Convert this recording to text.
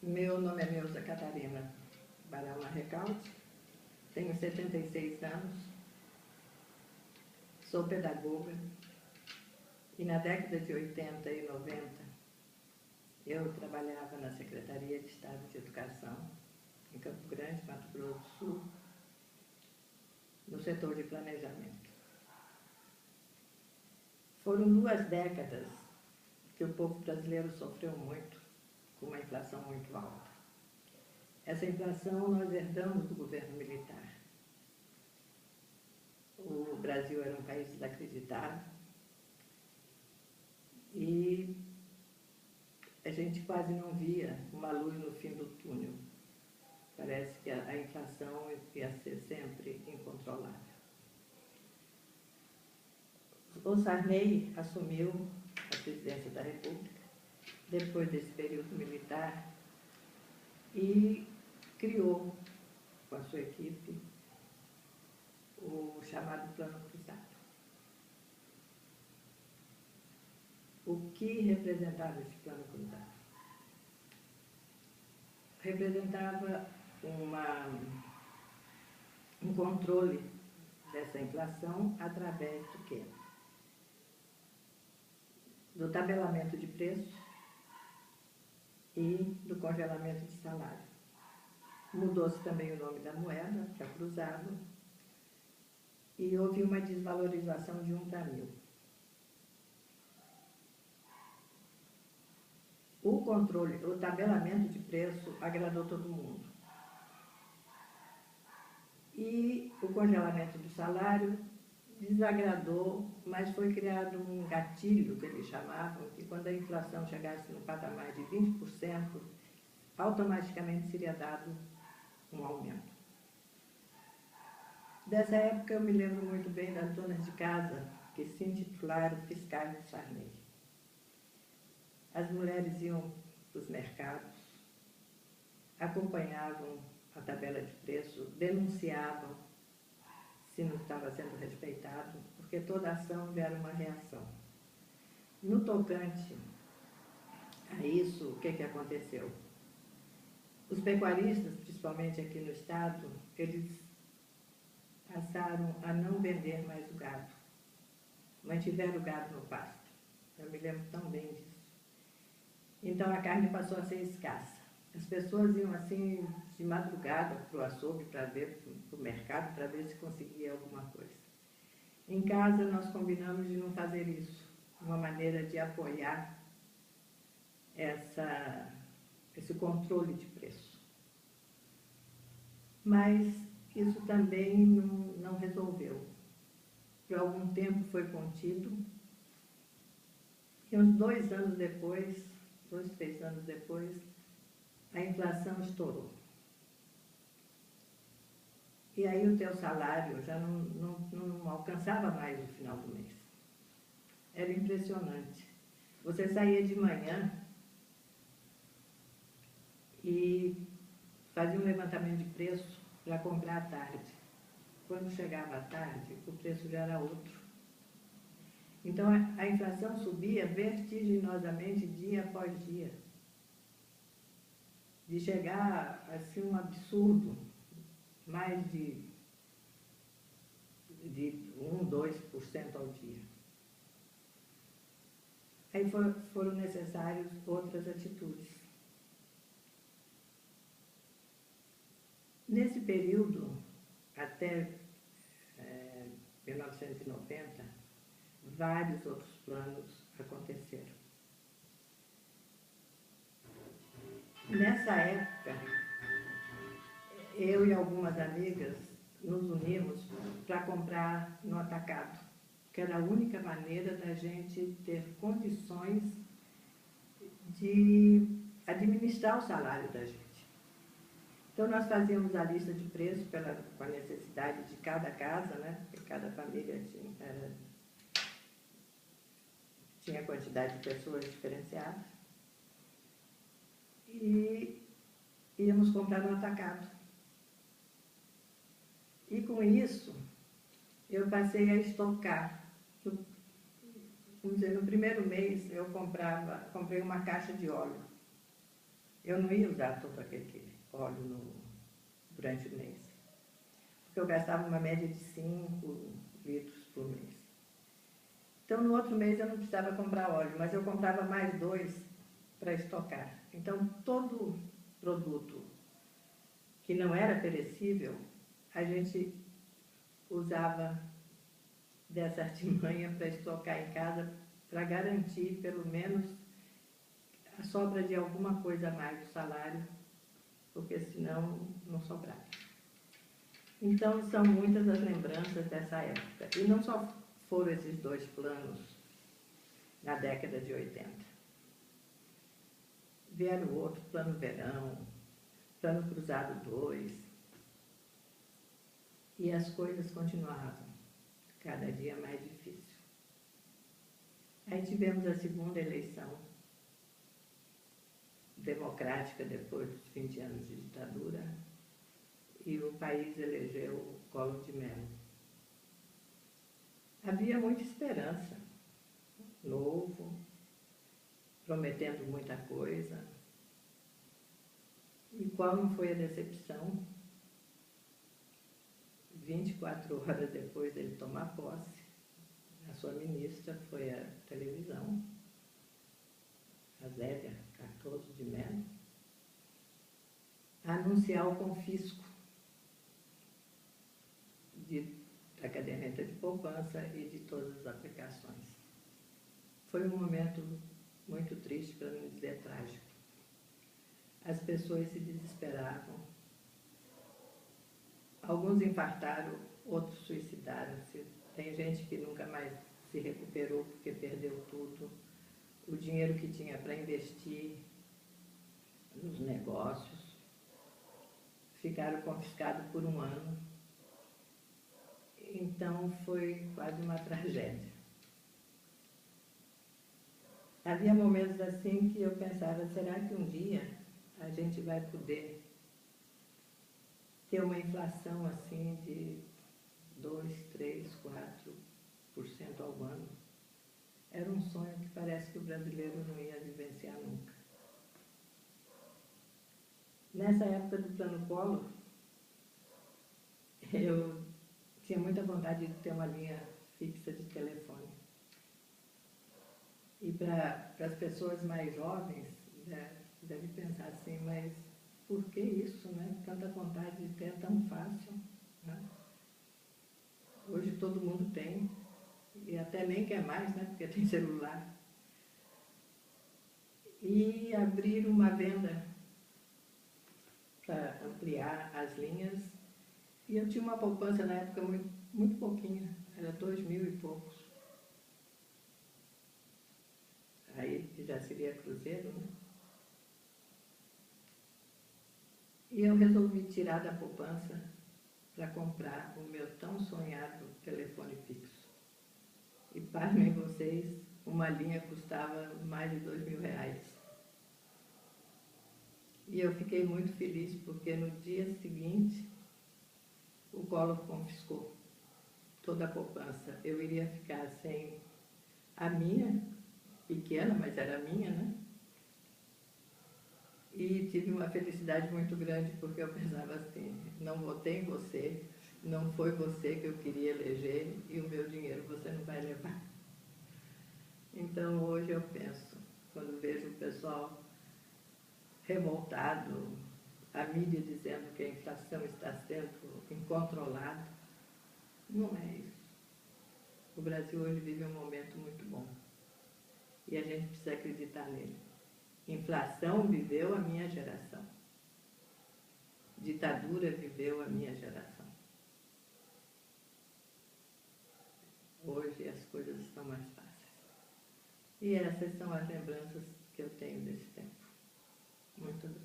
Meu nome é Neuza Catarina Barão Recalde, tenho 76 anos, sou pedagoga e na década de 80 e 90 eu trabalhava na Secretaria de Estado de Educação em Campo Grande, Mato Grosso do Sul, no setor de planejamento. Foram 2 décadas que o povo brasileiro sofreu muito, com uma inflação muito alta. Essa inflação nós herdamos do governo militar. O Brasil era um país desacreditado e a gente quase não via uma luz no fim do túnel. Parece que a inflação ia ser sempre incontrolável. O Sarney assumiu a presidência da República depois desse período militar e criou, com a sua equipe, o chamado Plano Cruzado. O que representava esse Plano Cruzado? Representava um controle dessa inflação através do quê? Do tabelamento de preço e do congelamento de salário. Mudou-se também o nome da moeda, para cruzado, e houve uma desvalorização de 1 para 1000. O controle, o tabelamento de preço agradou todo mundo. E o congelamento do salário desagradou, mas foi criado um gatilho, que eles chamavam, que quando a inflação chegasse no patamar de 20%, automaticamente seria dado um aumento. Dessa época eu me lembro muito bem das donas de casa que se intitularam Fiscais do Sarney. As mulheres iam para os mercados, acompanhavam a tabela de preço, denunciavam se não estava sendo respeitado, porque toda ação gera uma reação. No tocante a isso, o que aconteceu? Os pecuaristas, principalmente aqui no estado, eles passaram a não vender mais o gado, mantiveram o gado no pasto. Eu me lembro tão bem disso. Então a carne passou a ser escassa. As pessoas iam assim de madrugada para o açougue, para ver, para o mercado, para ver se conseguia alguma coisa. Em casa nós combinamos de não fazer isso, uma maneira de apoiar esse controle de preço. Mas isso também não resolveu. Por algum tempo foi contido e uns 2 anos depois, 2, 3 anos depois, a inflação estourou. E aí o teu salário já não alcançava mais o final do mês. Era impressionante. Você saía de manhã e fazia um levantamento de preço para comprar à tarde. Quando chegava à tarde, o preço já era outro. Então a inflação subia vertiginosamente dia após dia. De chegar a ser um absurdo, mais de 1, 2% ao dia. Aí foram necessárias outras atitudes. Nesse período, até 1990, vários outros planos aconteceram. Nessa época, eu e algumas amigas nos unimos para comprar no atacado, que era a única maneira da gente ter condições de administrar o salário da gente. Então nós fazíamos a lista de preços com a necessidade de cada casa, né? Porque cada família tinha quantidade de pessoas diferenciadas. E íamos comprar no atacado. E com isso, eu passei a estocar. Vamos dizer, no primeiro mês eu comprei uma caixa de óleo. eu não ia usar todo aquele óleo durante o mês, porque eu gastava uma média de 5 litros por mês. Então, no outro mês eu não precisava comprar óleo, mas eu comprava mais 2 para estocar. Então, todo produto que não era perecível, a gente usava dessa artimanha para estocar em casa, para garantir pelo menos a sobra de alguma coisa a mais do salário, porque senão não sobrava. Então, são muitas as lembranças dessa época. E não só foram esses 2 planos na década de 80. Vieram outros, Plano Verão, Plano Cruzado 2, e as coisas continuavam cada dia mais difícil. Aí tivemos a segunda eleição democrática depois dos 20 anos de ditadura, e o país elegeu Collor de Mello. Havia muita esperança, novo, prometendo muita coisa. E qual não foi a decepção? 24 horas depois dele tomar posse, a sua ministra foi à televisão, a Zélia Cardoso de Mello, a anunciar o confisco da caderneta de poupança e de todas as aplicações. Foi um momento muito triste, para não dizer trágico. As pessoas se desesperavam. Alguns infartaram, outros suicidaram-se. Tem gente que nunca mais se recuperou porque perdeu tudo. O dinheiro que tinha para investir nos negócios ficaram confiscados por 1 ano. Então foi quase uma tragédia. Havia momentos assim que eu pensava, será que um dia a gente vai poder ter uma inflação assim de 2, 3, 4% ao ano? Era um sonho que parece que o brasileiro não ia vivenciar nunca. Nessa época do Plano Collor, eu tinha muita vontade de ter uma linha fixa de telefone. E para as pessoas mais jovens, deve pensar assim, mas por que isso, né? Tanta vontade de ter, é tão fácil, né? Hoje todo mundo tem, e até nem quer mais, né? Porque tem celular. E abrir uma venda para ampliar as linhas. E eu tinha uma poupança na época muito pouquinha, era 2.000 e poucos. Aí já seria cruzeiro, né? E eu resolvi tirar da poupança para comprar o meu tão sonhado telefone fixo. E, pasmem vocês, uma linha custava mais de R$2.000. E eu fiquei muito feliz porque no dia seguinte o Collor confiscou toda a poupança. Eu iria ficar sem a minha, pequena, mas era minha, né? E tive uma felicidade muito grande, porque eu pensava assim, não votei em você, não foi você que eu queria eleger e o meu dinheiro você não vai levar. Então hoje eu penso, quando vejo o pessoal revoltado, a mídia dizendo que a inflação está sendo incontrolada, não é isso. O Brasil hoje vive um momento muito bom e a gente precisa acreditar nele. Inflação viveu a minha geração. Ditadura viveu a minha geração. Hoje as coisas estão mais fáceis. E essas são as lembranças que eu tenho desse tempo. Muito obrigada.